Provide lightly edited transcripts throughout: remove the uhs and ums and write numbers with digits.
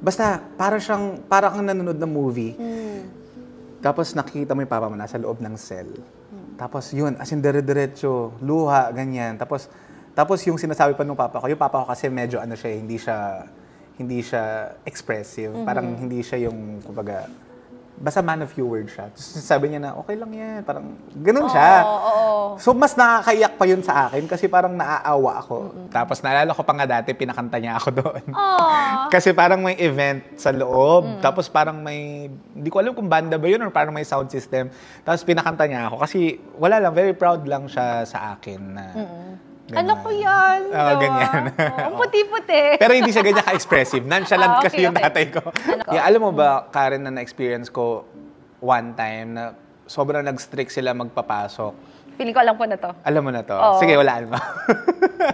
Basta, para kang nanonood ng movie. Tapos nakikita mo yung papa mo nasa loob ng cell. Tapos yun, as in dire-diretso, luha, ganyan. Tapos yung sinasabi pa ng papa ko, yung papa ko kasi medyo ano siya, hindi siya expressive. Parang hindi siya yung, kumbaga, basta man of few words siya. Tapos sabi niya na, okay lang yan. Parang, ganun siya. So, mas nakakaiyak pa yun sa akin kasi parang naaawa ako. Tapos naalala ko pa nga dati, pinakanta niya ako doon. Kasi parang may event sa loob. Tapos parang hindi ko alam kung banda ba yun or parang may sound system. Tapos pinakanta niya ako kasi wala lang, very proud lang siya sa akin na Ano ko yan? Ganyan. Ang puti-puti. Pero hindi siya ganyan ka-expressive. Nonchalant kasi yung tatay ko. Alam mo ba, Karen, na na-experience ko one time na sobrang nag-strict sila magpapasok. Piling ko alam ko na to. Alam mo na to? Sige, walaan mo.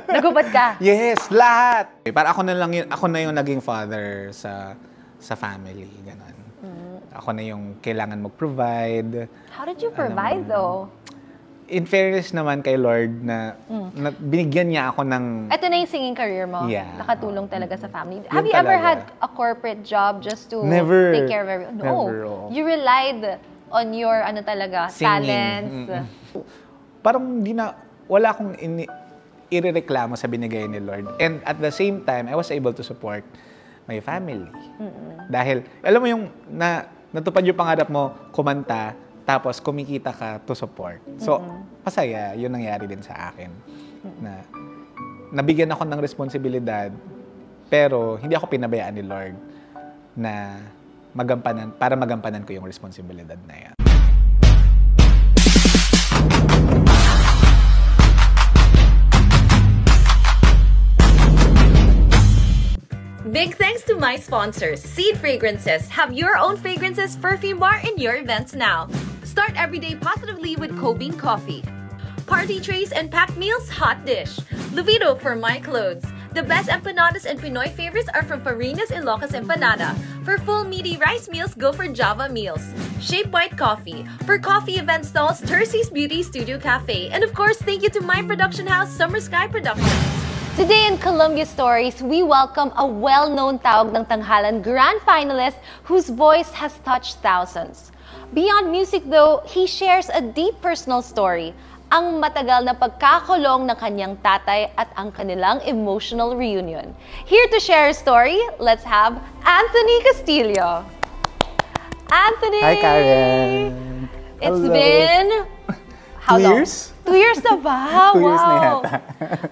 Nagubad ka? Yes, lahat! Para ako na yung naging father sa family. Ganon. Ako na yung kailangan mag-provide. How did you provide though? In fairness naman kay Lord na binigyan niya ako ng... Ito na yung singing career mo. Yeah. Nakatulong talaga sa family. Have you ever had a corporate job just to take care of everyone? No. Never. You relied on your talents. Parang wala akong irereklamo sa binigay ni Lord. And at the same time, I was able to support my family. Dahil, alam mo yung natupad yung pangarap mo, kumanta, tapos kumikita ka to support. So, masaya. Yun nangyari din sa akin. Na nabigyan ako ng responsibilidad, pero hindi ako pinabayaan ni Lord na para magampanan ko yung responsibilidad na yan. Big thanks to my sponsors, Seed Fragrances. Have your own fragrances perfume bar in your events now. Start every day positively with Cobean Coffee. Party trays and packed meals, hot dish. Luvito for my clothes. The best empanadas and Pinoy favorites are from Farina's Ilocos Empanada. For full meaty rice meals, go for Java Meals. Shape White Coffee. For coffee event stalls, Tercy's Beauty Studio Cafe. And of course, thank you to my production house, Summer Sky Productions. Today in Columbia Stories, we welcome a well-known Tawag ng Tanghalan grand finalist whose voice has touched thousands. Beyond music though, he shares a deep personal story, ang matagal na pagkakulong ng kanyang tatay at ang kanilang emotional reunion. Here to share his story, let's have Anthony Castillo. Anthony! Hi, Karen! It's been... How 2 long? years? 2 years na ba? 2 years na yata.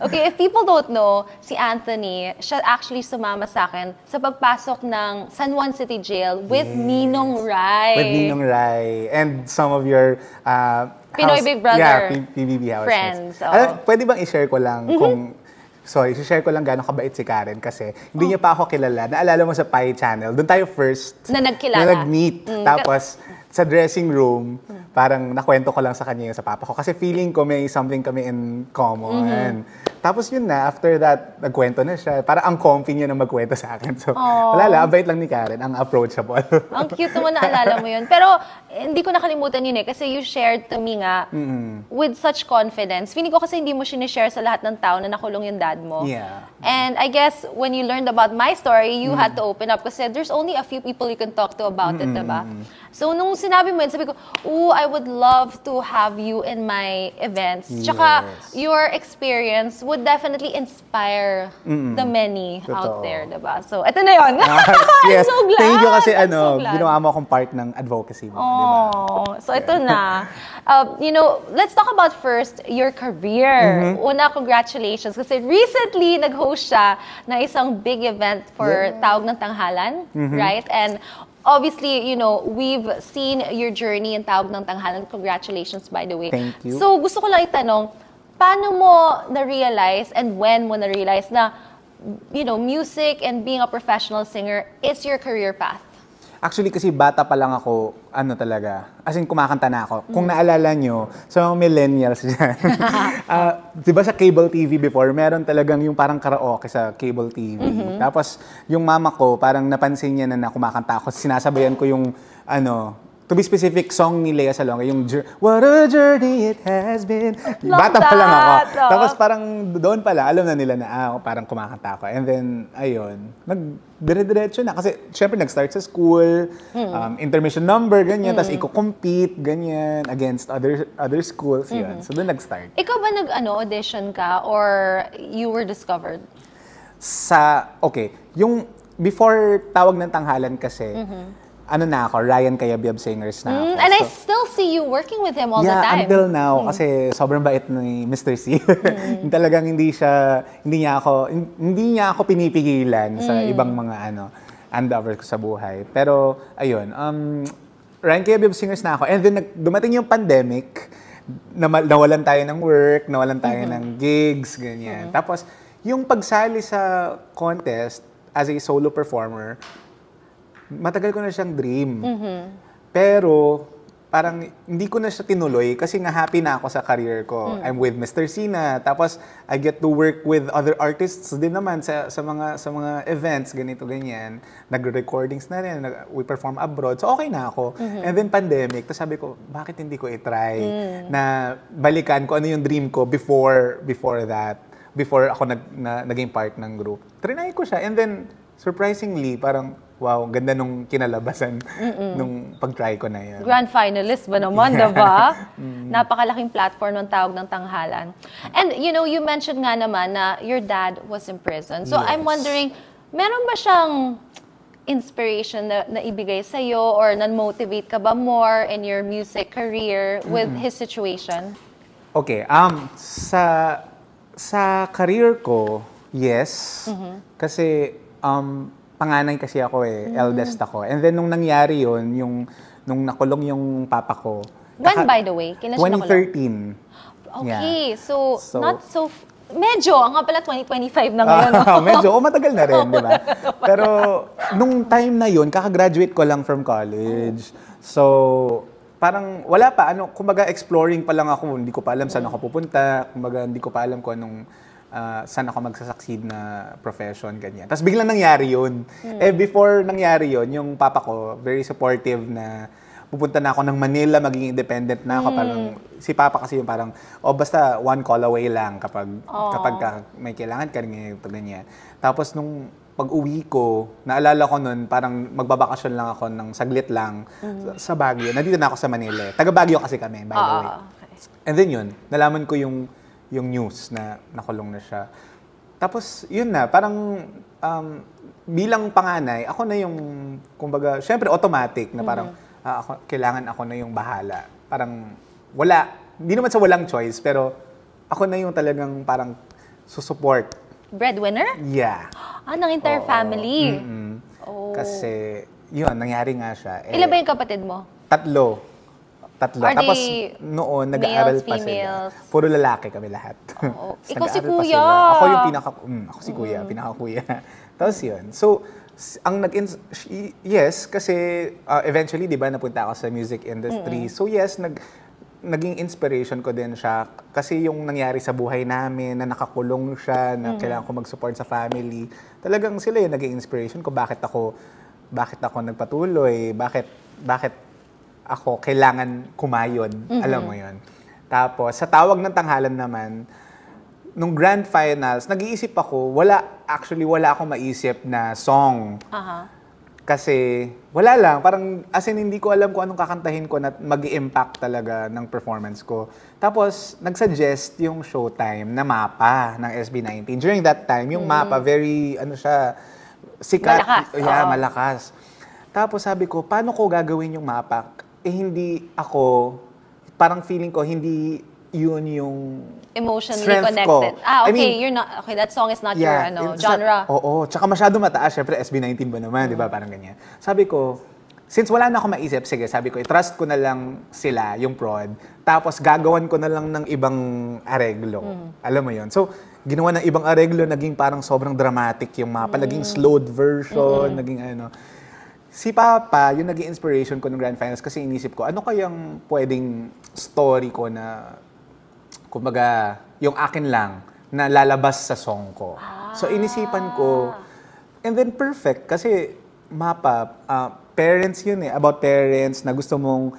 Okay, if people don't know, si Anthony, siya actually sumama sa akin sa pagpasok ng San Juan City Jail with Ninong Rai. With Ninong Rai. And some of your... Pinoy Big Brother PBB housemates. friends. Pwede bang i-share ko lang kung... Sorry, i-share ko lang gano'ng kabait si Karen kasi hindi niya pa ako kilala. Naalala mo sa Pi Channel, doon tayo first na nagkilala. Na nag-meet. Tapos, sa dressing room, parang nakwento ko lang sa kanya yung sa papa ko. Kasi feeling ko may something kami in common. Tapos yun na, after that, nagkwento na siya. Parang ang comfy niya na magkwento sa akin. So, wala lang, abait lang ni Karen, ang approachable. Ang cute naman na alala mo yun. Pero, hindi ko nakalimutan yun kasi you shared to me nga with such confidence. Feeling ko kasi hindi mo sinishare sa lahat ng tao na nakulong yung dad mo. Yeah. And I guess, when you learned about my story, you had to open up kasi there's only a few people you can talk to about it, diba? So, nung sinabi mo yun, sabi ko, I would love to have you in my events. Tsaka, your experience would definitely inspire the many out there, diba? So, eto na yun. Yes. I'm so glad. Thank you kasi I'm so glad. ginawa mo akong part ng advocacy mo. Diba? So, ito na. Let's talk about first your career. Una, congratulations. Kasi recently, nag-host siya na isang big event for Tawag ng Tanghalan, right? And obviously, we've seen your journey in Tawag ng Tanghalan. Congratulations, by the way. Thank you. So, gusto ko lang itanong, paano mo na-realize and when mo na-realize na, music and being a professional singer is your career path? Actually, kasi bata pa lang ako, as in kumakanta na ako. Kung naalala nyo, sa mga millennials dyan, di ba sa cable TV before, meron talagang yung parang karaoke sa cable TV. Tapos, yung mama ko, parang napansin niya na kumakanta ako. Sinasabayan ko yung, to be specific, song ni Lea Salonga, yung What a Journey It Has Been. Bata pa lang ako. Tapos parang doon pa lang, alam na nila na parang kumakanta ako. And then, ayun, dire-diretso na. Kasi, syempre, nag-start sa school, intermission number, ganyan, tapos i-compete, ganyan, against other schools, yun. So, doon nag-start. Ikaw ba audition ka or you were discovered? Okay, yung before Tawag ng Tanghalan kasi, ano na ako, Ryan Cayabyab Singers na ako. And I still see you working with him all the time. Yeah, until now, kasi sobrang bait ni Mr. C. Talagang hindi niya ako pinipigilan sa ibang mga endeavors ko sa buhay. Pero, ayun, Ryan Cayabyab Singers na ako. And then, dumating yung pandemic, nawalan tayo ng work, nawalan tayo ng gigs, ganyan. Tapos, yung pagsali sa contest as a solo performer, matagal ko na siyang dream. Pero, parang hindi ko na siya tinuloy kasi nga happy na ako sa career ko. I'm with Mr. Sina. Tapos, I get to work with other artists din naman sa mga events, ganito, ganyan. Nag-recordings na rin. We perform abroad. So, okay na ako. And then, pandemic. Tapos sabi ko, bakit hindi ko i-try na balikan ko ano yung dream ko before that. Before ako naging part ng group. Trinay ko siya. And then, surprisingly, parang, wow, ganda nung kinalabasan nung pag-try ko na yan. Grand finalist ba naman, diba? Napakalaking platform ng Tawag ng Tanghalan. And, you mentioned nga naman na your dad was in prison. So, I'm wondering, meron ba siyang inspiration na ibigay sa'yo or nan-motivate ka ba more in your music career with his situation? Okay, sa career ko, yes. Kasi, panganay kasi ako eldest ako. And then, nung nangyari yun, nung nakulong yung papa ko. When, by the way? 2013. Okay, Yeah. so not so... Medyo, nga pala 2025 na ngayon. Medyo, matagal na rin, di ba? Pero, nung time na yun, kakagraduate ko lang from college. So, parang wala pa, kumbaga exploring pa lang ako, hindi ko pa alam saan ako pupunta, kumbaga hindi ko pa alam kung anong saan ako magsasucceed na profession, ganyan. Tapos biglang nangyari yun. Before nangyari yun, yung papa ko, very supportive na pupunta na ako ng Manila, maging independent na ako. Parang, si papa kasi yung parang, basta one call away lang kapag may kailangan ka rin, ganyan. Tapos nung pag-uwi ko, naalala ko nun, parang magbabakasyon lang ako ng saglit lang sa Baguio. Nandito na ako sa Manila. Taga Baguio kasi kami, by the way. Okay. And then yun, nalaman ko yung news na nakulong na siya. Tapos, yun na, parang bilang panganay, ako na yung, kumbaga, syempre automatic na parang, kailangan ako na yung bahala. Parang, hindi naman sa walang choice, pero ako na yung talagang parang susupport. Breadwinner? Yeah. Ng entire family? Kasi, yun, nangyari nga siya. Ilan ba yung kapatid mo? Tatlo. Are Tapos they noon, nag-aaral pa females? sila. Puro lalaki kami lahat. Ikaw si Nag-aaral pa kuya. sila. Ako yung ako si kuya, pinaka-kuya. Tapos yun. So, yes, kasi eventually, di ba, napunta ako sa music industry. So yes, naging inspiration ko din siya. Kasi yung nangyari sa buhay namin, na nakakulong siya, na kailangan ko mag-support sa family. Talagang sila yung naging inspiration ko. Bakit ako nagpatuloy? Bakit ako kailangan kumayod, alam mo yun. Tapos, sa Tawag ng Tanghalan naman, nung grand finals, nag-iisip ako, wala akong maisip na song. Kasi, wala lang. Parang, as in, hindi ko alam kung anong kakantahin ko na mag-i-impact talaga ng performance ko. Tapos, nag-suggest yung Showtime na Mapa ng SB19. During that time, yung Mapa, very, sikat. Malakas. Malakas. Tapos, sabi ko, paano ko gagawin yung Mapa? Hindi ako, parang feeling ko, hindi yun yung emotionally connected. Ko. Okay, that song is not your genre. Oo, tsaka masyado mataas, syempre SB19 ba naman, di ba, parang ganyan. Sabi ko, since wala na ako maisip, sige, sabi ko, i-trust ko na lang sila, yung prod, tapos gagawan ko na lang ng ibang areglo. Alam mo yun? So, ginawa ng ibang areglo, naging parang sobrang dramatic yung Mapa, naging slowed version, naging Si Papa, yung naging inspiration ko ng Grand Finals kasi inisip ko, ano kayang pwedeng story ko na, kumbaga, yung akin lang, na lalabas sa song ko. So, inisipan ko, and then perfect, kasi Mapa, parents yun eh. About parents na gusto mong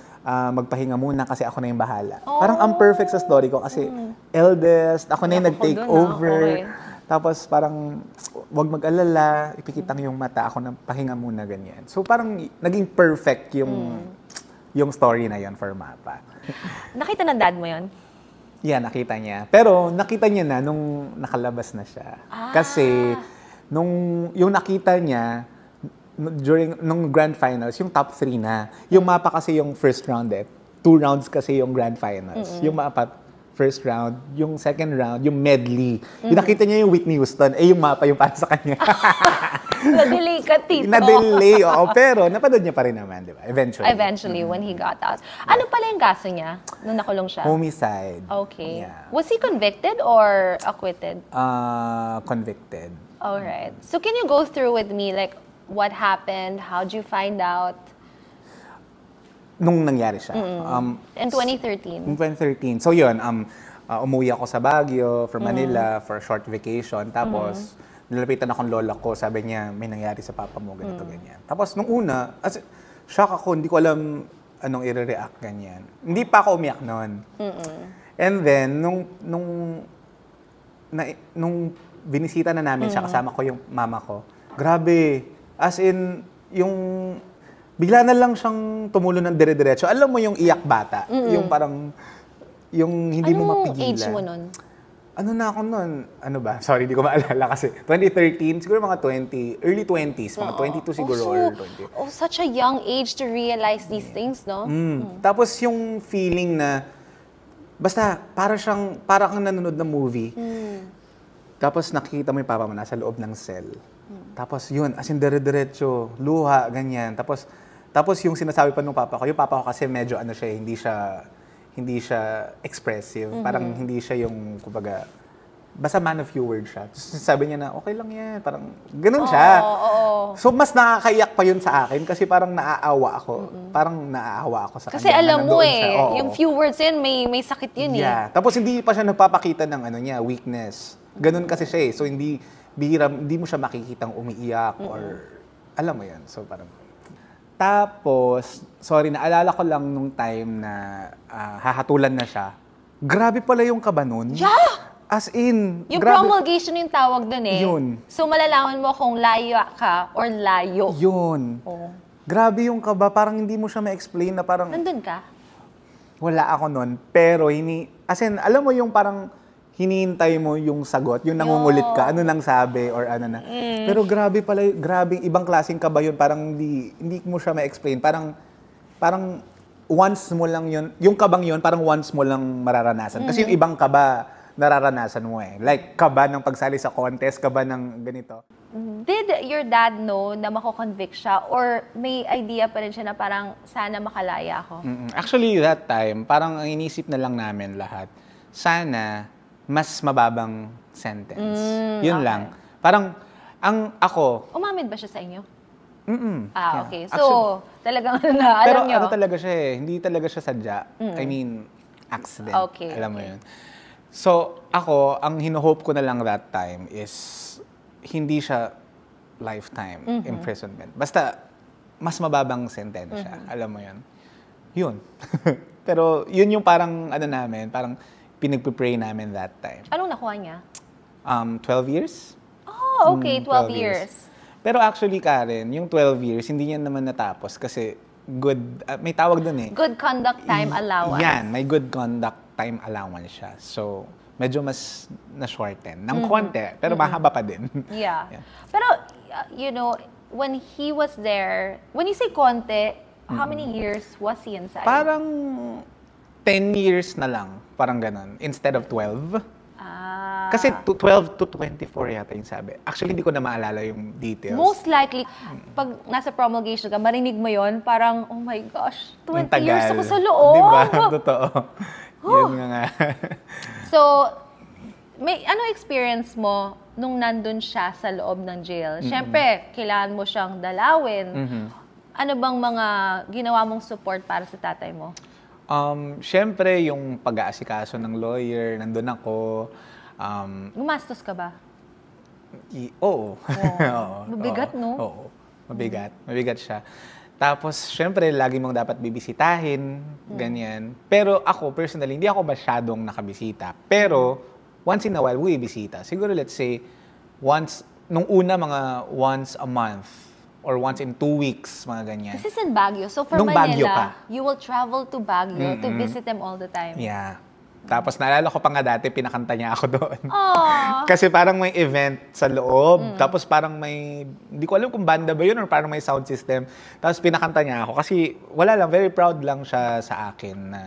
magpahinga muna kasi ako na yung bahala. Parang ang perfect sa story ko kasi eldest, ako na yung nag-take over. Okay. Tapos parang, wag mag-alala, ipikitang yung mata, ako na pahinga muna, ganyan. So parang naging perfect yung story na yon for Mapa. Nakita ng dad mo yon? Yeah, nakita niya. Pero nakita niya na nung nakalabas na siya. Kasi yung nakita niya, nung grand finals, yung top 3 na. Yung Mapa kasi yung first round eh. 2 rounds kasi yung grand finals. Yung Mapa, first round, yung second round, yung medley. Yung nakita niya yung Whitney Houston, yung Mapa yung para sa kanya. Na-delay ka, tito. Na-delay, oo. Pero napanood niya pa rin naman, di ba? Eventually. Eventually, when he got out. Ano pala yung kaso niya nung nakulong siya? Homicide. Okay. Yeah. Was he convicted or acquitted? Convicted. Alright. So can you go through with me, like, what happened? How'd you find out? Nung nangyari siya. In 2013. In 2013. So yun, umuwi ako sa Baguio, from Manila, for a short vacation. Tapos, nilapitan akong lola ko. Sabi niya, may nangyari sa papa mo, ganito, ganyan. Tapos, nung una, shock ako, hindi ko alam anong i-react, ganyan. Hindi pa ako umiyak noon. And then, nung binisita na namin siya, kasama ko yung mama ko, grabe. As in, bigla na lang siyang tumulo ng dire-diretso. Alam mo yung iyak bata? Yung parang, yung hindi mo mapigilan. Anong age mo nun? Ano na ako nun? Ano ba? Sorry, hindi ko maalala kasi 2013, siguro mga 20, early 20s, mga 22 siguro or 20. Such a young age to realize these things, no? Tapos yung feeling na, basta para kang nanonood ng movie, tapos nakikita mo yung papa mo nasa loob ng cell. Tapos yun, as in dire-diretso, luha, ganyan. Tapos yung sinasabi pa ng papa ko, yung papa ko kasi medyo ano siya, hindi siya expressive. Parang hindi siya yung, kumbaga, basta man of few words siya. Tapos sabi niya na, okay lang yan. Parang, ganun siya. So, mas nakakaiyak pa yun sa akin kasi parang naaawa ako. Parang naaawa ako sa kanya. Kasi alam mo siya. yung few words yun, may sakit yun Yeah. Tapos hindi pa siya nagpapakita ng weakness. Ganun kasi siya eh. So, hindi mo siya makikitang umiiyak or, alam mo yan. So, parang, tapos, sorry, naalala ko lang nung time na hahatulan na siya. Grabe pala yung kaba nun. Yeah! As in, Yung grabe. promulgation yung tawag dun eh. Yun. So, malalaman mo kung layo ka or layo. Yun. Oh. Grabe yung kaba. Parang hindi mo siya ma-explain na parang, Nandun ka? wala ako nun. Pero, as in, alam mo yung parang, hinihintay mo yung sagot, yung nangungulit ka, ano nang sabi, or ano na. Pero grabe pala, ibang klaseng kaba yun, parang hindi mo siya ma-explain. Parang once mo lang yun, yung kabang yun, parang once mo lang mararanasan. Kasi yung ibang kaba, nararanasan mo eh. Like, kaba ng pagsali sa contest, kaba ng ganito. Did your dad know na mako-convict siya or may idea pa rin siya na parang sana makalaya ako? Actually, that time, parang ang inisip na lang namin lahat, sana mas mababang sentence. Yun lang. Parang, ako... Umamid ba siya sa inyo? Yeah. Okay. So, actually, talagang alam pero nyo. ano talaga siya eh, hindi talaga siya sadya. I mean, accident. Okay, Alam mo yun. So, ako, ang hino-hope ko na lang that time is hindi siya lifetime imprisonment. Basta, mas mababang sentensya. Alam mo yun. Yun. Pero, yun yung parang, namin, parang pinagpipray namin that time. Anong nakuha niya? 12 years? Oh, okay. 12 years. Pero actually, Karen, yung 12 years, hindi niya naman natapos kasi may tawag dun eh. Good conduct time allowance. Yan, may good conduct time allowance siya. So, medyo mas na-shorten. Ng konti, pero mahaba pa din. Yeah. Pero, when he was there, when you say konti, how many years was he inside? Parang 10 years na lang. Parang ganun. Instead of 12. Kasi 12 to 24 yata yung sabi. Actually, hindi ko na maalala yung details. Most likely, pag nasa promulgation ka, marinig mo yon parang, oh my gosh, 20 years ako sa loob. Diba? Totoo. Yun nga. So, ano experience mo nung nandun siya sa loob ng jail? Siyempre, kailangan mo siyang dalawin. Ano bang mga ginawa mong support para sa tatay mo? Siyempre, yung pag-aasikaso ng lawyer, nandun ako. Gumastos ka ba? Oo. Oo. Mabigat, no? Oo. Mabigat. Mabigat siya. Tapos, syempre, lagi mong dapat bibisitahin, ganyan. Pero ako, personally, hindi ako masyadong nakabisita. Pero, once in a while, bibisita. Siguro, let's say, nung una, mga once a month or once in 2 weeks, mga ganyan. This is in Baguio. So, for Nung Baguio Manila, pa. you will travel to Baguio to visit them all the time. Yeah. Tapos, naalala ko pa nga dati, pinakanta niya ako doon. Aww. Kasi parang may event sa loob. Tapos parang may, hindi ko alam kung banda ba yun or parang may sound system. Tapos pinakanta niya ako. Kasi wala lang, very proud lang siya sa akin na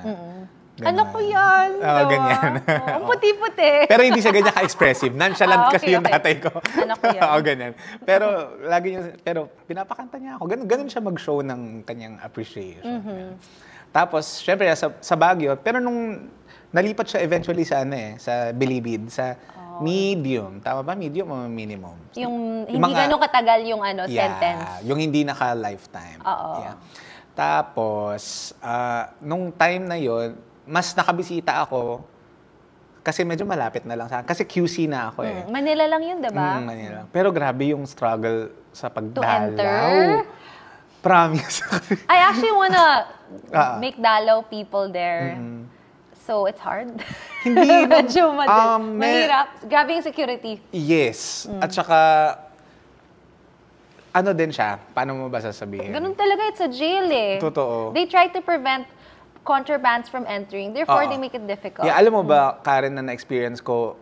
ganun. Anak ko yan. Oo, ganyan. Ang puti-puti. Pero hindi siya ganyan ka-expressive. Nonchalant kasi yung tatay ko. Anak ko yan. Oo, ganyan. Pero lagi niya, pero pinapakanta niya ako. Ganun siya mag-show ng kanyang appreciation. Tapos, syempre, sa Baguio. Pero nung nalipat siya eventually sa sa Bilibid, sa medium. Tama ba? Medium o minimum? Yung hindi ganun katagal yung sentence. Yung hindi naka-lifetime. Oo. Yeah. Tapos, nung time na yon, mas nakabisita ako kasi medyo malapit na lang sa akin. Kasi QC na ako eh. Manila lang yun, diba? Manila. Pero grabe yung struggle sa To pagdalaw. enter? Promise. I actually wanna make Dalaw people there. So, it's hard. Hindi. Medyo mahirap. Grabe yung security. Yes. At saka, ano din siya? Paano mo ba sasabihin? Ganun talaga, it's a jail eh. Totoo. They try to prevent contrabands from entering. Therefore, they make it difficult. Yeah, alam mo ba, Karen, na na-experience ko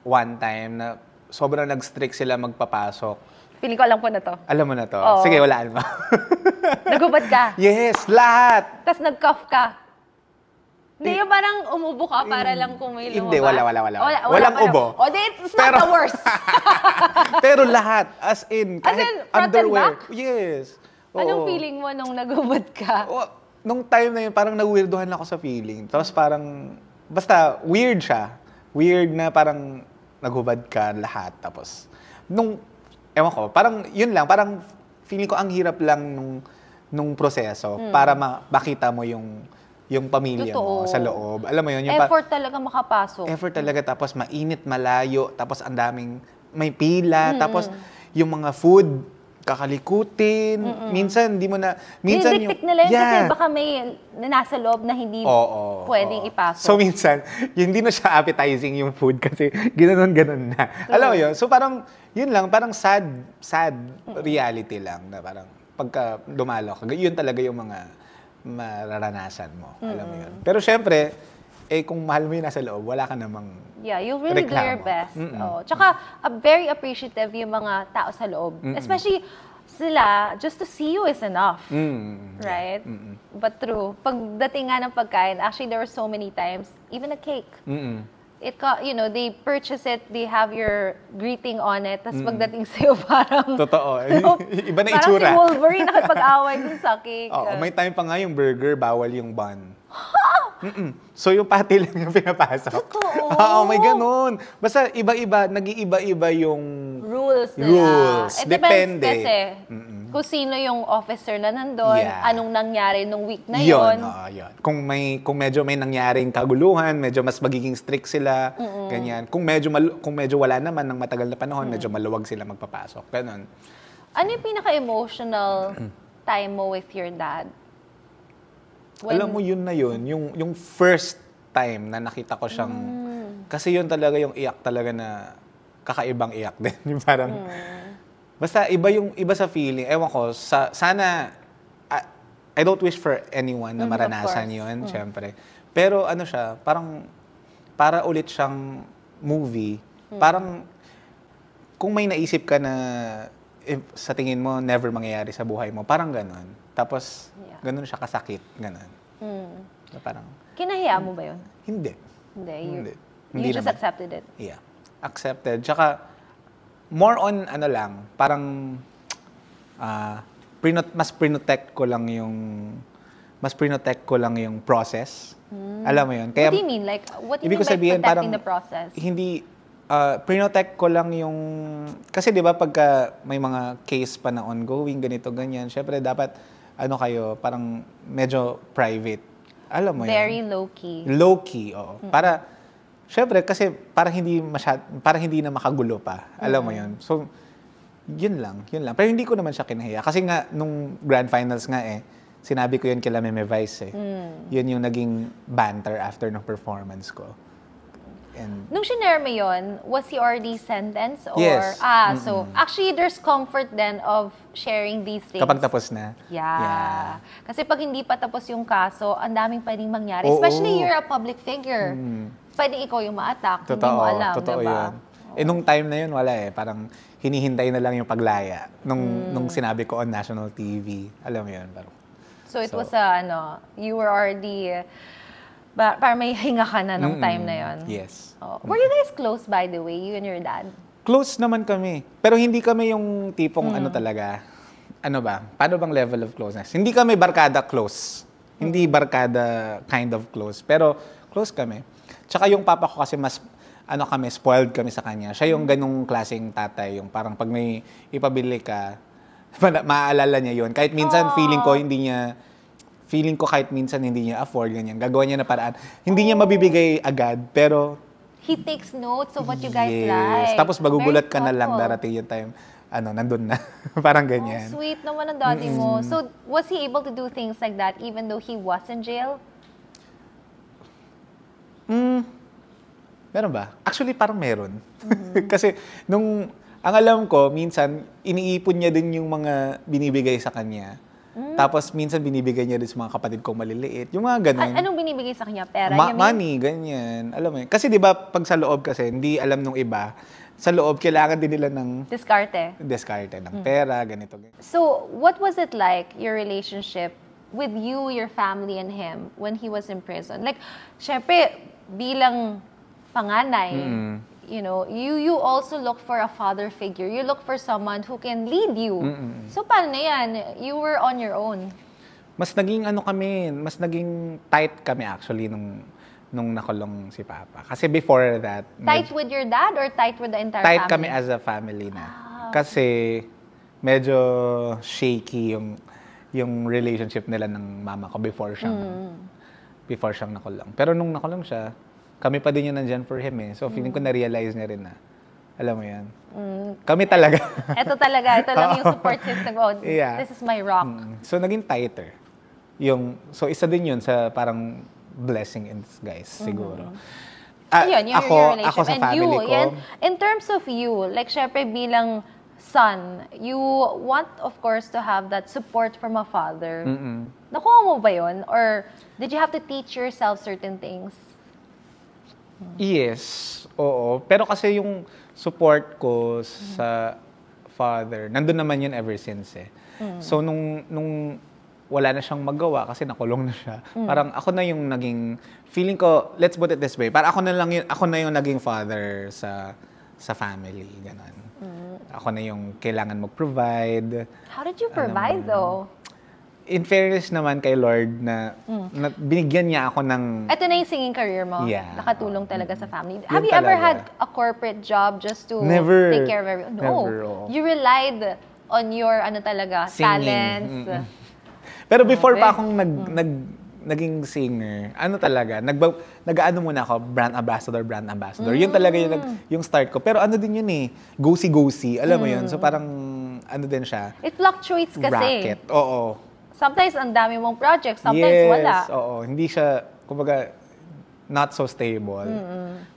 one time na sobrang nag-strict sila magpapasok. Feeling ko alam ko na to. Alam mo na to? Oo. Sige, walaan mo. Nagubad ka. Yes, lahat! Tapos nag-cough ka. Hindi, yung parang umubo ka para lang kung may lumabas. Hindi, wala. Walang ubo. O, it's not the worst. Pero lahat, as in, As kahit in, front and underwear. back? Yes. Oo. Anong feeling mo nung nagubad ka? Nung time na yun, parang na-weirdohan ako sa feeling. Tapos parang, basta weird siya. Weird na parang naghubad ka lahat. Tapos, ewan ko, parang yun lang, parang feeling ko ang hirap lang nung proseso para makita mo yung pamilya mo sa loob. Alam mo yun? Yung effort talaga makapasok. Effort talaga. Tapos mainit, malayo. Tapos ang daming may pila. Tapos yung mga food, kakalikutin. Minsan, hindi mo na... Minsan Didiktik nila yun kasi baka may nasa loob na hindi pwedeng ipasok. So minsan, hindi na siya appetizing yung food kasi ginanon na. Alam mo yun? So parang, yun lang, parang sad reality lang na parang pagka dumalo ka, yun talaga yung mga mararanasan mo. Alam mo yun. Pero syempre, kung mahal mo yung nasa loob, wala ka namang yeah, you really do your best. Tsaka, very appreciative yung mga tao sa loob. Especially, sila, just to see you is enough. Right? But true. Pagdating nga ng pagkain, actually, there were so many times, even a cake. They purchase it, they have your greeting on it, tapos pagdating sa'yo parang... Totoo. Iba na Parang itsura. si Wolverine nakipag-away dun sa cake. May time pa nga yung burger, bawal yung bun. So yung patty lang yung pinapasok. Totoo. Oo, may ganun. Basta iba-iba, nag-iiba-iba yung rules nila. rules. It Depende. depends kasi kung sino yung officer na nandun, anong nangyari nung week na yun. Yun. Kung medyo may nangyaring kaguluhan, medyo mas magiging strict sila, ganyan. Kung medyo wala naman ng matagal na panahon, medyo maluwag sila magpapasok. Ganun. Ano yung pinaka-emotional time mo with your dad? Alam mo, yun na yun. Yung first time na nakita ko siyang... Kasi yun talaga yung iyak talaga na kakaibang iyak din. Yung parang... Basta iba sa feeling. Ewan ko, sana... I don't wish for anyone na maranasan yun, syempre. Pero ano siya, parang... Para ulit siyang movie. Parang... Kung may naisip ka na... sa tingin mo, never mangyayari sa buhay mo. Parang ganon. Tapos, ganun siya kasakit. Ganon. Parang... Kinahiya mo ba yun? Hindi. Hindi. You Hindi just naman. accepted it? Yeah. Accepted. Tsaka, more on, ano lang, parang, mas pinotect ko lang yung process. Alam mo yun? Kaya, what do you mean? Like, what do you ibig mean ko sabihin, by protecting parang, the process? Hindi, pinotect ko lang yung... Kasi di ba pagka may mga case pa na ongoing, ganito, ganyan, syempre dapat, parang medyo private. Alam mo Very yun? low-key. Low-key, oo. Para, syempre, kasi parang hindi na makagulo pa. Alam mo yun? So, Yun lang. Pero hindi ko naman siya kinahiya. Kasi nga, nung grand finals nga sinabi ko yun kila Meme Vice Yun yung naging banter after ng performance ko. And Nung shinare mo yun, was he already sentenced? Or, Yes. So actually there's comfort then of sharing these things. kapag tapos na. Yeah. Kasi pag hindi pa tapos yung kaso, ang daming pwedeng mangyari. Oo. Especially you're a public figure. Pwedeng ikaw yung ma-attack, hindi mo alam, Totoo diba? yun. Nung time na yun, wala Parang hinihintay na lang yung paglaya. Nung sinabi ko on national TV. Alam mo yun. So it was you were already, parang may hinga ka na nung time na yun. Yes. Oh. Were you guys close, by the way, you and your dad? Close naman kami. Pero hindi kami yung tipong talaga. Ano ba? Paano bang level of closeness? Hindi kami barkada close. Hindi barkada kind of close. Pero close kami. Tsaka yung papa ko kasi mas kami, spoiled kami sa kanya. Siya yung ganung klaseng tatay, yung parang pag may ipabili ka, maaalala niya yun. Kahit minsan feeling ko kahit minsan hindi niya afford, ganyan. Gagawa niya na paraan. Hindi niya mabibigay agad, pero He takes notes of what you guys yes. like. Tapos magugulat Very ka na lang thoughtful. darating yung time, nandun na. Parang ganyan. Oh, sweet naman ang daddy mo. So, was he able to do things like that even though he was in jail? Meron ba? Actually, parang meron. Kasi, ang alam ko, minsan, iniipon niya din yung mga binibigay sa kanya. Tapos, minsan binibigay niya din sa mga kapatid kong maliliit. Yung mga ganun. Anong binibigay sa kanya? Pera? You mean? Money, ganyan. Alam mo yun. Kasi, di ba, pag sa loob kasi, hindi alam nung iba, sa loob, kailangan din nila ng Diskarte. ng pera, ganito. So, what was it like, your relationship with you, your family, and him when he was in prison? Like, syempre, bilang panganay, you know, you also look for a father figure. You look for someone who can lead you. So, paano na yan? You were on your own. Mas naging tight kami actually nung nakulong si Papa. Kasi before that, Tight with your dad or tight with the entire tight family? kami as a family na. Kasi medyo shaky yung relationship nila ng mama ko before siyang nakulong. Pero nung nakulong siya, kami pa din yung nandyan for him So feeling ko na-realize niya rin na, alam mo yan, kami talaga. Ito lang yung support system. Oh, Yeah. this is my rock. So naging tighter. So isa din yun sa parang blessing in disguise siguro. Yun, your relationship. Ako sa And family you, ko. yan, in terms of you, like syempre bilang son, you want of course to have that support from a father. Nakuha mo ba yun? Or did you have to teach yourself certain things? Yes, oo. Pero kasi yung support ko sa father, nandun naman yun ever since So nung wala na siyang magawa kasi nakulong na siya. Parang ako na yung naging, feeling ko, let's put it this way, parang ako na yung naging father sa family, ganun. Ako na yung kailangan mag-provide. How did you provide though? In fairness naman kay Lord na binigyan niya ako ng... Ito na yung singing career mo. Yeah. Nakatulong talaga sa family. Yun Have you ever talaga. had a corporate job just to Never. take care of everyone? No. Never, oo. You relied on your Singing. talents. Pero before Okay. pa akong naging singer, nag-ano muna ako, brand ambassador. Yun talaga yung start ko. Pero ano din yun go-see. Alam mo yun? So parang, ano din siya, It fluctuates kasi. racket. Oo. Sometimes ang dami mong projects, sometimes wala. Oo. Hindi siya, kumbaga, not so stable.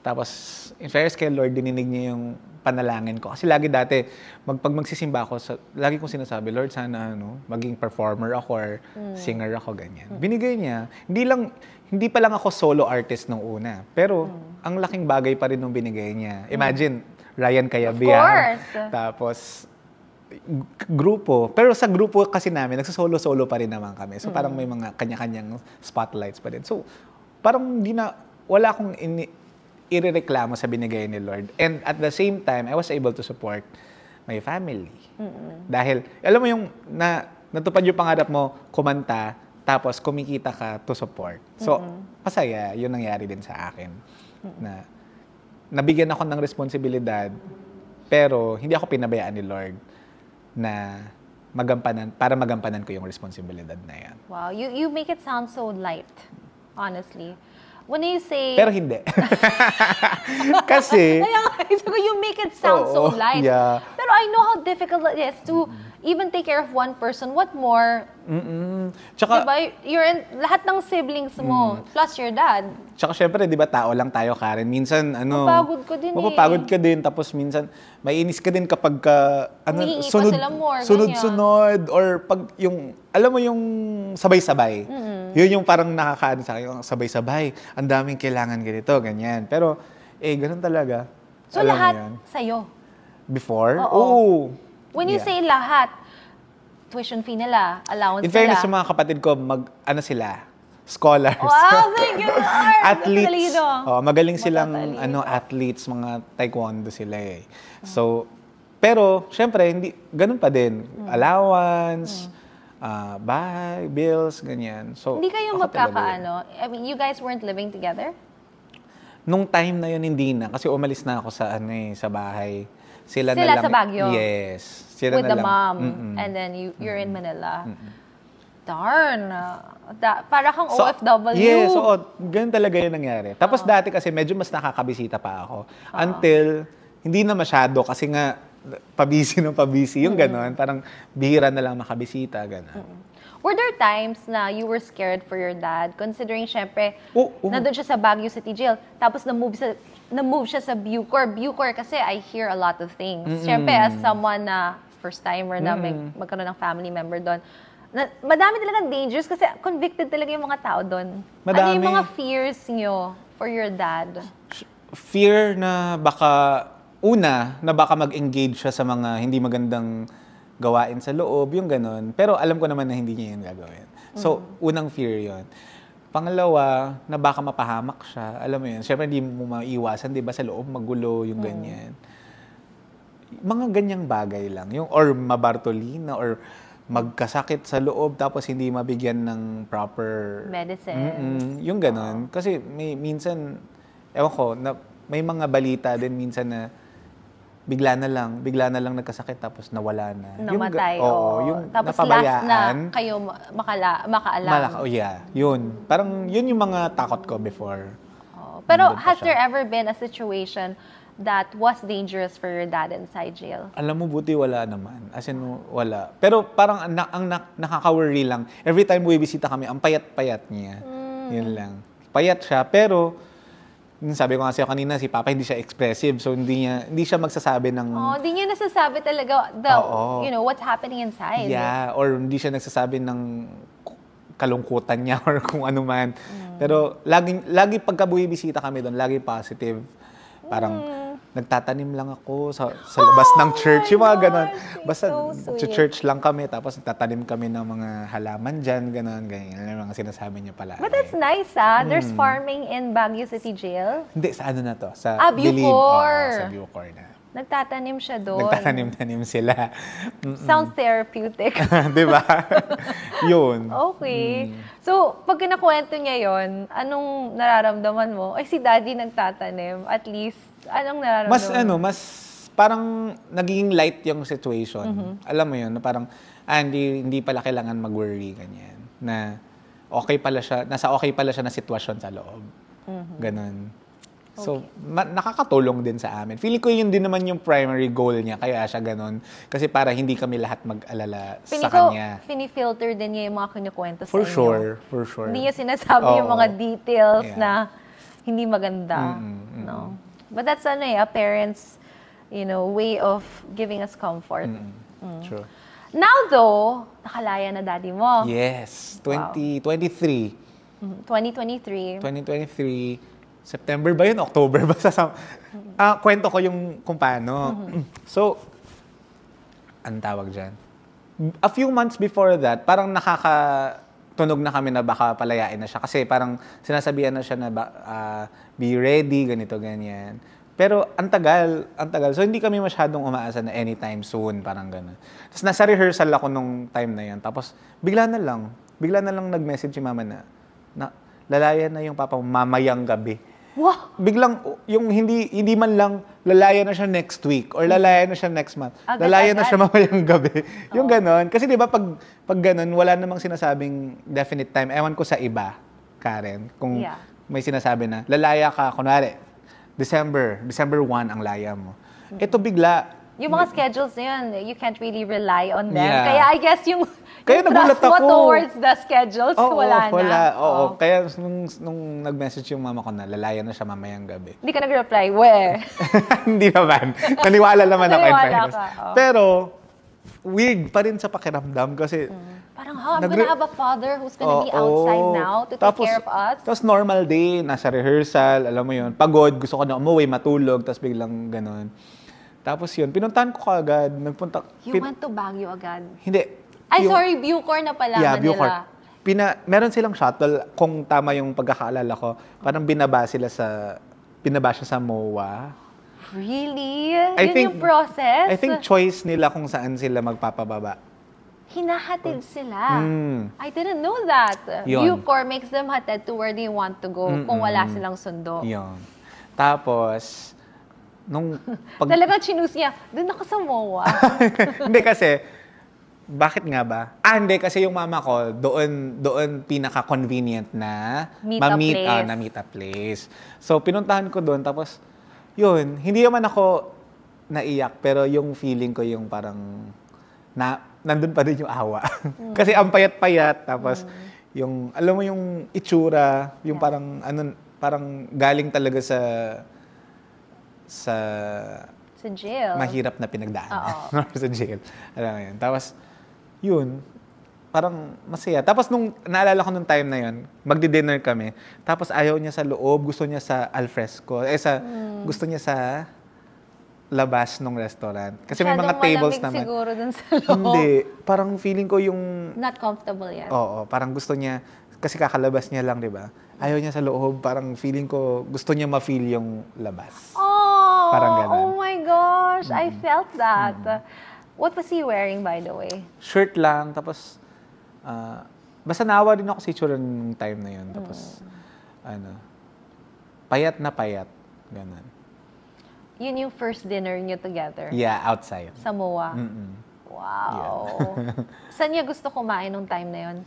Tapos, in fairness kay Lord, dininig niya yung panalangin ko. Kasi lagi dati, pag magsisimba ako, lagi kong sinasabi, Lord, sana maging performer ako or singer ako, ganyan. Binigay niya. Hindi pa lang ako solo artist nung una. Pero, ang laking bagay pa rin nung binigay niya. Imagine, Ryan Cayabyab. Of course. Tapos, grupo. Pero sa grupo kasi namin, nagsasolo-solo pa rin naman kami. So, parang may mga kanya-kanyang spotlights pa din. So, parang wala akong irereklamo sa binigay ni Lord. And at the same time, I was able to support my family. Dahil, alam mo yung natupad yung pangarap mo, kumanta, tapos kumikita ka to support. So, masaya. Yun nangyari din sa akin. Na nabigyan ako ng responsibilidad, pero hindi ako pinabayaan ni Lord na para magampanan ko yung responsibilidad na yan. Wow, you make it sound so light, honestly. When you say... Pero hindi. Kasi... So you make it sound so light. Yeah. Pero I know how difficult it is to even take care of one person. What more? Tsaka, Diba? You're in, lahat ng siblings mo, plus your dad. Tsaka syempre, di ba, tao lang tayo, Karen. Minsan, Mapapagod ka din mapapagod ka din. Tapos minsan, maiinis ka din kapag Humihingi pa sila more, sunod-sunod. Or pag yung, alam mo yung sabay-sabay. Yun yung parang nakakaano sa akin, yung sabay-sabay. Ang daming kailangan ganito, ganyan. Pero, ganun talaga. So Alam mo lahat yun. sa'yo? Before? Oo. When you Yeah. say lahat, tuition fee nila, allowance In fairness, nila. sa mga kapatid ko, sila? Scholars. Wow, thank you, Lord! Athletes. Matalino. Magaling silang Matatalino. athletes, mga taekwondo sila eh. So, pero syempre hindi ganun pa din. Allowance, bahay, bills, ganyan. So, Hindi kayo ako talaga yun. magkakaano? I mean, you guys weren't living together? Nung time na yun hindi na kasi umalis na ako sa sa bahay. Sila na lang. Sa Baguio? Yes. Sila With na the lang. mom. And then you're in Manila. Darn. Para kang OFW. Yes, ganun talaga yung nangyari. Tapos dati kasi medyo mas nakakabisita pa ako. Until, hindi na masyado kasi nga, pabisi ng pabisi. Yung gano'n, parang bihira na lang makabisita, gano'n. Were there times na you were scared for your dad? Considering, syempre, Oo. nandun siya sa Baguio City Jail. Tapos na-move siya sa Bucor. Bucor kasi I hear a lot of things. Syempre, as someone na first-timer na magkaroon ng family member doon, madami talagang dangers kasi convicted talaga yung mga tao doon. Ano Madami. yung mga fears nyo for your dad? Fear na baka mag-engage siya sa mga hindi magandang gawain sa loob, yung gano'n. Pero alam ko naman na hindi niya yun gagawin. So, unang fear yon. Pangalawa, na baka mapahamak siya. Alam mo yun, syempre hindi mo maiwasan, di ba, sa loob magulo, yung ganyan. Mga ganyang bagay lang. Or mabartolina, or magkasakit sa loob, tapos hindi mabigyan ng proper... Medicine. Yung gano'n. Kasi minsan, ewan ko, may mga balita din minsan na bigla na lang nagkasakit tapos nawala na. Namatay. Yung tapos napabayaan. last na kayo makaalam. Yun. Parang yun yung mga takot ko before. Pero Nandun pa has siya. there ever been a situation that was dangerous for your dad inside jail? Alam mo, buti wala naman. As in, wala. Pero parang nakaka-worry lang. Every time bumibisita kami, ang payat-payat niya. Yun lang. Payat siya, pero sabi ko nga sa'yo kanina, si Papa hindi siya expressive. So, hindi siya magsasabi ng... Hindi niya nasasabi talaga what's happening inside. Yeah, or hindi siya nagsasabi ng kalungkutan niya or kung ano man. Pero lagi pagka bumibisita kami doon, lagi positive. Parang nagtatanim lang ako sa labas ng church. Yung mga ganon. Basta church lang kami, tapos nagtatanim kami ng mga halaman dyan, ganon, ganyan. Yung mga sinasabi niya pala. But that's nice, ah. There's farming in Baguio City Jail. Hindi, sa ano na to? Sa Bucor. Sa Bucor na. Nagtatanim siya doon. Nagtatanim-tanim sila. Sounds therapeutic. Di ba? Yun. Okay. So, pag kinakwento niya yon, anong nararamdaman mo? Ay, si Daddy nagtatanim. At least, anong nararamdaman mo? Mas parang naging light yung situation. Alam mo yun, na parang, hindi pala kailangan mag-worry, ganyan. Na okay pala siya, nasa okay pala siya na sitwasyon sa loob. Ganon. So, nakakatulong din sa amin. Feeling ko yun din naman yung primary goal niya, kaya siya ganon. Kasi para hindi kami lahat mag-alala sa kanya. Pinifilter din niya yung mga kinukwento sa For inyo. sure. Hindi niya sinasabi yung mga details Yeah. na hindi maganda. No? But that's a parent's, way of giving us comfort. True. Now though, nakalaya na daddy mo. Yes. 2023. 2023. 2023. September ba yun? October ba? Kwento ko yung kung paano. So, anong tawag dyan? A few months before that, parang nakakatunog na kami na baka palayain na siya. Kasi parang sinasabihan na siya na be ready, ganito, ganyan. Pero ang tagal. So, hindi kami masyadong umaasa na anytime soon, parang gano'n. Tapos nasa rehearsal ako nung time na yan. Tapos bigla na lang nag-message si mama na lalaya na yung papa mamayang gabi. Wow! Biglang, yung hindi man lang, lalaya na siya next week or lalaya na siya next month. Lalaya na siya mamayang gabi. Yung ganon. Kasi di ba pag ganon, wala namang sinasabing definite time. Ewan ko sa iba, Karen, kung may sinasabi na, lalaya ka, kunwari, December 1 ang laya mo. Ito bigla. Yung mga schedules na yun, you can't really rely on them. Yeah. Kaya I guess yung nagulat trust mo ako. towards the schedules, wala na. Oo. Kaya nung nag-message yung mama ko na lalaya na siya mamayang gabi. Hindi ka nag-reply, where? Hindi naman. Naniwala naman ako in Naniwala fairness. ka, Pero, weird pa rin sa pakiramdam kasi parang, I'm gonna have a father who's gonna be outside now to take care of us. Tapos normal day, nasa rehearsal, alam mo yun, pagod, gusto ko na umuwi, matulog, tapos biglang ganun. Tapos yun, pinuntahan ko kaagad, You went to Baguio agad? Hindi. Sorry, Bucor na pala, yeah, Manila. Bucor. Meron silang shuttle, kung tama yung pagkakaalala ko, parang binaba siya sa MOA. Really? Yun yung process? I think choice nila kung saan sila magpapababa. Hinahatid sila. I didn't know that. Bucor makes them hatid to where they want to go kung wala silang sundo. Yun. Tapos, talagang chinus niya, doon ako sa MOA. Hindi kasi, bakit nga ba? Hindi kasi yung mama ko, doon pinaka-convenient na meet a place. So, pinuntahan ko doon, tapos, yun, hindi naman ako naiyak, pero yung feeling ko yung parang, nandun pa din yung awa. Kasi ang payat-payat, tapos, yung, alam mo yung itsura, yung parang galing talaga sa jail. Mahirap na pinagdaanan. Sa jail. Alam mo yun. Tapos, yun, parang masaya. Tapos nung naalala ko nung time na yun, magdi-dinner kami. Tapos ayaw niya sa loob, gusto niya sa alfresco. Gusto niya sa labas ng restaurant. Kasi may mga tables naman. Siguro dun sa loob. Hindi. Parang feeling ko yung... Not comfortable yan. Oo. Parang gusto niya, kasi kakalabas niya lang, di ba? Ayaw niya sa loob. Parang feeling ko, gusto niya ma-feel yung labas. Oh! Parang ganun. Oh my gosh! I felt that. What was he wearing, by the way? Shirt lang. Tapos, basta naawa din ako sa itsura nung time na yun. Tapos, payat na payat. Ganun. Yun yung first dinner niyo together? Yeah, outside. Sa MOA? Wow. Yeah. Saan niya gusto kumain nung time na yun?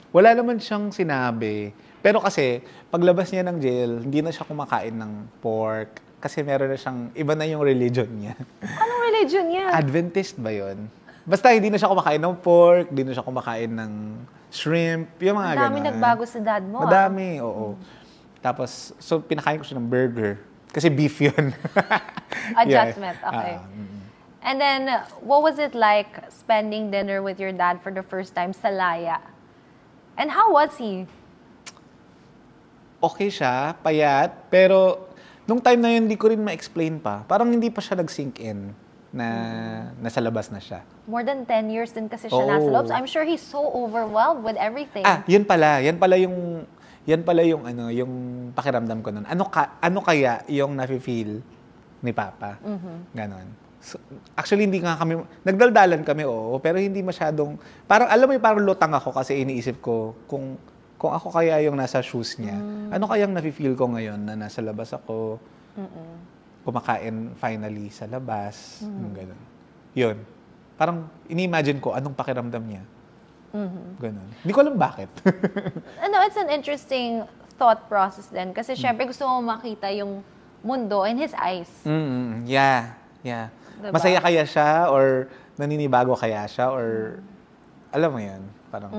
Wala naman siyang sinabi. Pero kasi, paglabas niya ng jail, hindi na siya kumakain ng pork. Kasi meron na siyang, iba na yung religion niya. Anong religion niya? Adventist ba yun? Basta hindi na siya kumakain ng pork, hindi na siya kumakain ng shrimp, yung mga Madami nagbago sa dad mo. Madami, oo. Tapos, so pinakain ko siya ng burger. Kasi beef yun. Adjustment, okay. And then, what was it like spending dinner with your dad for the first time sa Laya? And how was he? Okay siya, payat, pero nung time na yun, hindi ko rin ma-explain pa. Parang hindi pa siya nag-sink in na nasa labas na siya. More than 10 years din kasi siya nasa loob. So I'm sure he's so overwhelmed with everything. Yun pala yung pakiramdam ko nun. Ano kaya yung nafe-feel ni Papa? Ganon. So, actually, hindi nga kami, nagdaldalan kami, oo, pero hindi masyadong, parang, alam mo yung parang lutang ako kasi iniisip ko, kung ako kaya yung nasa shoes niya, ano kayang nafe-feel ko ngayon na nasa labas ako, kumakain finally sa labas, gano'n. Yun. Parang, ini-imagine ko anong pakiramdam niya. Gano'n. Hindi ko alam bakit. It's an interesting thought process din. Kasi syempre gusto mo makita yung mundo in his eyes. Yeah. Diba? Masaya kaya siya or naninibago kaya siya or alam mo yan, parang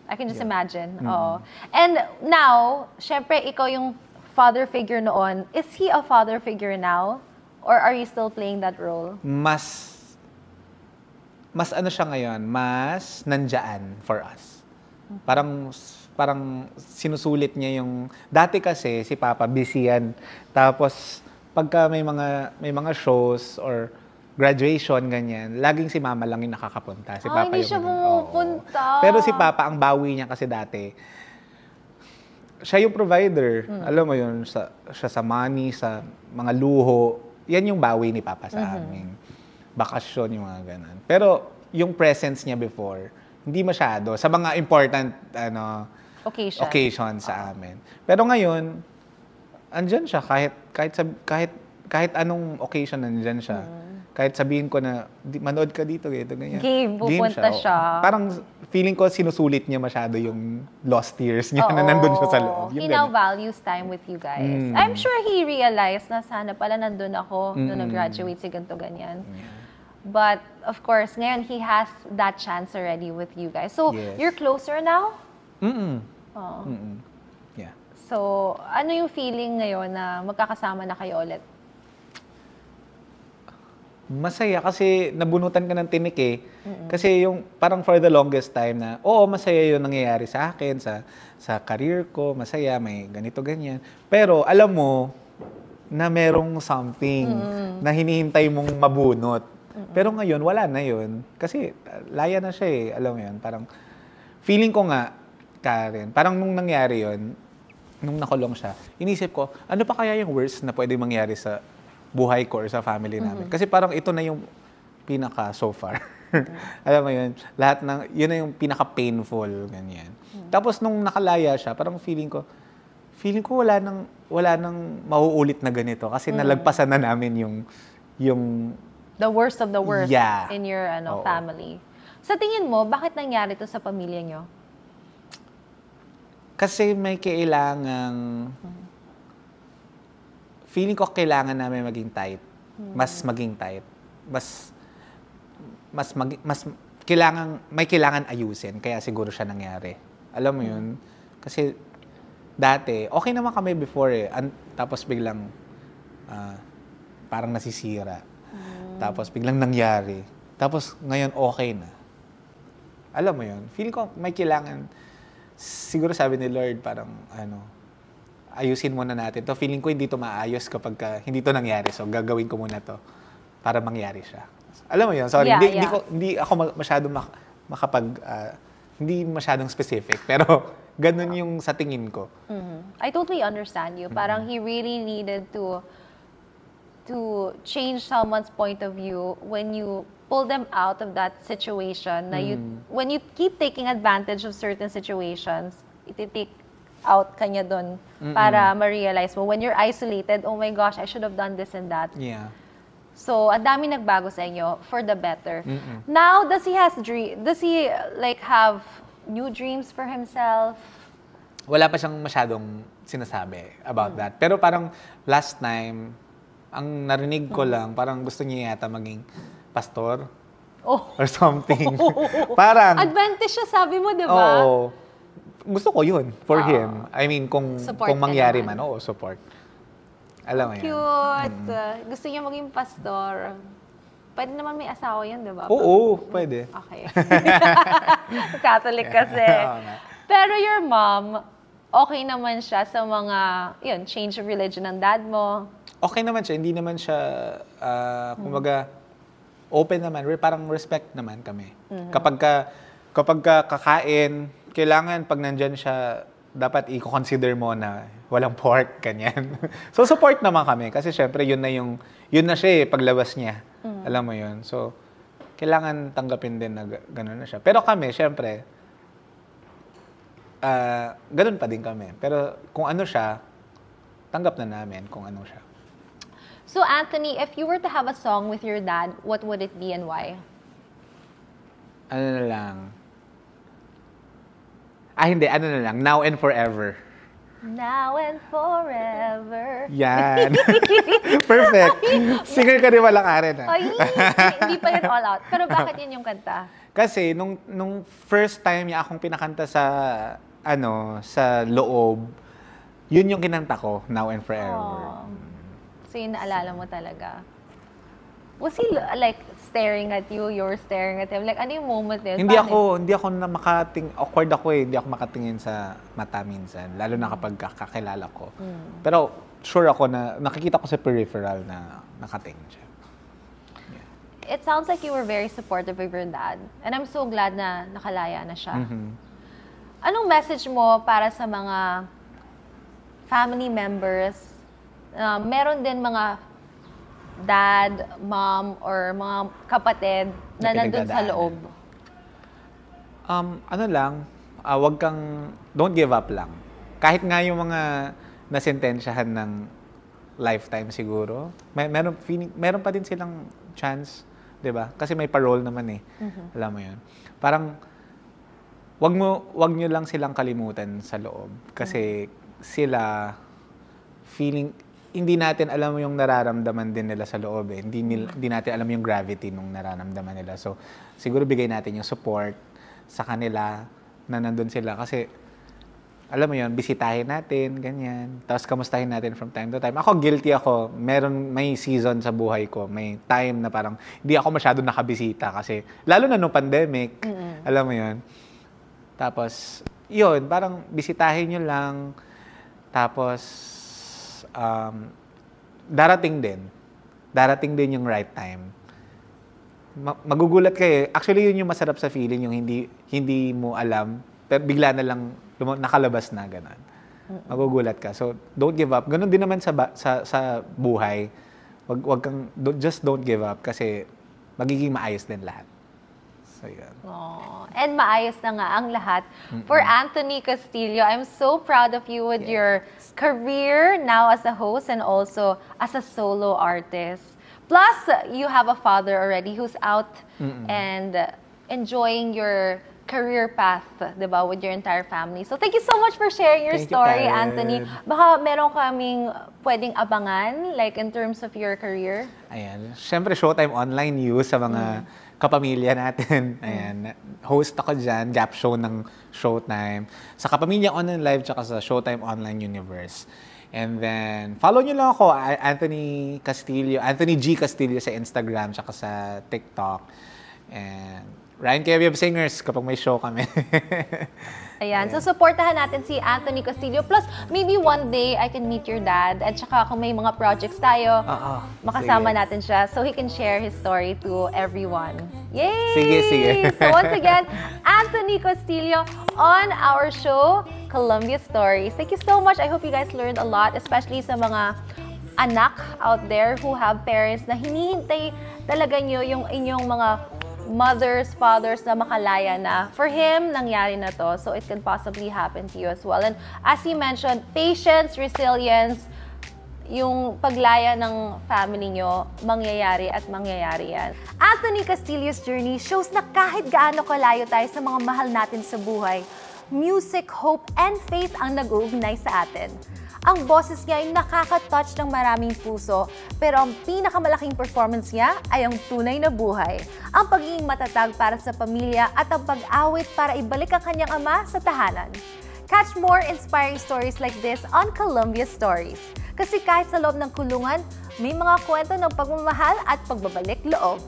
I can just imagine. Oo. And now, syempre ikaw yung father figure noon. Is he a father figure now? Or are you still playing that role? Mas ano siya ngayon, mas nandiyan for us. Parang sinusulit niya yung, dati kasi si Papa busy yan. Tapos pagka may mga shows or graduation, ganyan, laging si Mama lang yung nakakapunta. Si Papa hindi siya pumupunta. Pero si Papa, ang bawi niya kasi dati, siya yung provider. Alam mo yun, siya sa money, sa mga luho. Yan yung bawi ni Papa sa amin. Bakasyon, yung mga ganun. Pero yung presence niya before, hindi masyado. Sa mga important occasion sa amin. Pero ngayon, andyan siya kahit anong occasion nandyan siya. kahit sabihin ko na, manood ka dito, ganyan. Game, pupunta siya. Parang feeling ko sinusulit niya masyado yung lost years niya na nandun siya sa loob. He now values time with you guys. I'm sure he realized na sana pala nandun ako nung nag-graduate si ganito ganyan. But, of course, ngayon he has that chance already with you guys. So, you're closer now? Yeah. So, ano yung feeling ngayon na magkakasama na kayo ulit? Masaya kasi nabunutan ka ng tinik eh. Kasi yung parang for the longest time na, oo, masaya yung nangyayari sa akin, sa career ko, masaya, may ganito, ganyan. Pero alam mo na merong something na hinihintay mong mabunot. Pero ngayon, wala na yun. Kasi laya na siya eh. Alam mo yun, parang feeling ko nga, Karen, parang nung nangyari yun, nung nakulong siya, inisip ko, ano pa kaya yung worst na pwede mangyari sa buhay ko or sa family namin? Kasi parang ito na yung pinaka so far. Alam mo yun, lahat ng, yun na yung pinaka-painful, ganyan. Tapos nung nakalaya siya, parang feeling ko wala nang mauulit na ganito kasi nalagpasan na namin yung the worst of the worst in your Oo. family. Sa tingin mo, bakit nangyari to sa pamilya nyo? Kasi may kailangang feeling ko kailangan namin maging tight. Mas maging tight. Mas kailangan ayusin kaya siguro siya nangyari. Alam mo 'yun? Kasi dati okay naman kami before eh. Tapos biglang parang nasisira. Tapos biglang nangyari. Tapos ngayon okay na. Alam mo 'yun? Feeling ko may kailangan siguro sabi ni Lord parang ayusin muna natin to. Feeling ko hindi to maayos kapag hindi to nangyari. So gagawin ko muna to para mangyari siya. Alam mo 'yun? Sorry, hindi ako masyadong hindi masyadong specific, pero ganun yung sa tingin ko. I totally understand you. Parang he really needed to change someone's point of view when you pull them out of that situation. Na when you keep taking advantage of certain situations, iti-take out kanya doon para ma-realize mo. When you're isolated, oh my gosh, I should have done this and that. Yeah. So, ang dami nagbago sa inyo for the better. Now, does he like have new dreams for himself? Wala pa siyang masyadong sinasabi about that. Pero parang last time, ang narinig ko lang, parang gusto niya yata maging pastor or something. Parang Adventist siya, sabi mo, di ba? Oo. Gusto ko yun for him. I mean, kung mangyari man, support. Alam mo yan. Cute. Gusto niya maging pastor. Pwede naman may asawa yan, di ba? Oo, pwede. Okay. Catholic kasi. Pero your mom, okay naman siya sa mga, change of religion ng dad mo? Okay naman siya. Hindi naman siya, kumbaga, open naman. Parang respect naman kami. Kapag kakain, kailangan pag nandyan siya, dapat i-consider mo na walang pork, ganyan. So, support naman kami. Kasi syempre, yun na siya paglabas niya. Alam mo yun. So, kailangan tanggapin din na gano'n na siya. Pero kami, syempre, gano'n pa din kami. Pero kung ano siya, tanggap na namin kung ano siya. So, Anthony, if you were to have a song with your dad, what would it be and why? Ano na lang? Hindi. Ano na lang? Now and Forever. Now and Forever. Yan. Perfect. Singer ka rin walang Karen. Ay, hindi pa yun all out. Pero bakit yun yung kanta? Kasi nung first time niya akong pinakanta sa loob, yun yung kinanta ko, Now and Forever. So yun naalala mo talaga. Was he like staring at you, you're staring at him? Like ano yung moment yun? Hindi ako na awkward ako eh. Hindi ako makatingin sa mata minsan. Lalo na kapag kakilala ko. Pero sure ako na nakikita ko sa peripheral na nakatingin siya. It sounds like you were very supportive of your dad. And I'm so glad na nakalaya na siya. Anong message mo para sa mga family members? Meron din mga dad, mom, or mga kapatid na nandun sa loob? Don't give up lang. Kahit nga yung mga nasentensyahan ng lifetime siguro, meron pa din silang chance, 'di ba? Kasi may parole naman eh. Alam mo 'yun. Parang wag niyo lang silang kalimutan sa loob kasi sila hindi natin alam yung nararamdaman din nila sa loob eh. Hindi natin alam yung gravity nung nararamdaman nila. So, siguro bigay natin yung support sa kanila na nandun sila. Kasi, alam mo yun, bisitahin natin, ganyan. Tapos, kamustahin natin from time to time. Ako, guilty ako. May season sa buhay ko. May time na parang hindi ako masyado nakabisita. Kasi, lalo na nung pandemic, alam mo yun. Tapos, yun, parang bisitahin nyo lang. Tapos, darating din yung right time. Magugulat kayo. Actually, yun yung masarap sa feeling, yung hindi mo alam, pero bigla na lang nakalabas na gano'n. Magugulat ka. So, don't give up. Ganun din naman sa buhay. Just don't give up kasi magiging maayos din lahat. So, yun. Oh, and maayos na nga ang lahat. For Anthony Castillo, I'm so proud of you with your career now as a host and also as a solo artist. Plus, you have a father already who's out and enjoying your career path, diba, with your entire family. So, thank you so much for sharing your story, Anthony. Baka meron kaming pwedeng abangan, like in terms of your career? Ayan. Siyempre, Showtime Online News sa mga kapamilya natin. Ayan. Host ako dyan, gap show ng Showtime. Sa Kapamilya Online Live, tsaka sa Showtime Online Universe. And then, follow nyo lang ako, Anthony G. Castillo sa Instagram, tsaka sa TikTok. And Ryan Keviev Singers kapag may show kami. Ayan. So, supportahan natin si Anthony Castillo. Plus, maybe one day I can meet your dad. At saka kung may mga projects tayo, makasama natin siya so he can share his story to everyone. Yay! Sige. So, once again, Anthony Castillo on our show, Columbia Stories. Thank you so much. I hope you guys learned a lot, especially sa mga anak out there who have parents na hinihintay talaga nyo yung inyong mga mothers, fathers na makalaya na. For him, nangyari na to. So, it can possibly happen to you as well. And as he mentioned, patience, resilience, yung paglaya ng family nyo, mangyayari at mangyayari yan. Anthony Castillo's journey shows na kahit gaano kalayo tayo sa mga mahal natin sa buhay, music, hope, and faith ang nag-uugnay sa atin. Ang boses niya ay nakaka-touch ng maraming puso, pero ang pinakamalaking performance niya ay ang tunay na buhay. Ang pagiging matatag para sa pamilya at ang pag-awit para ibalik ang kanyang ama sa tahanan. Catch more inspiring stories like this on Columbia Stories. Kasi kahit sa loob ng kulungan, may mga kwento ng pagmamahal at pagbabalik loob.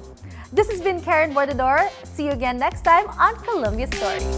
This has been Karen Bordador. See you again next time on Columbia Stories.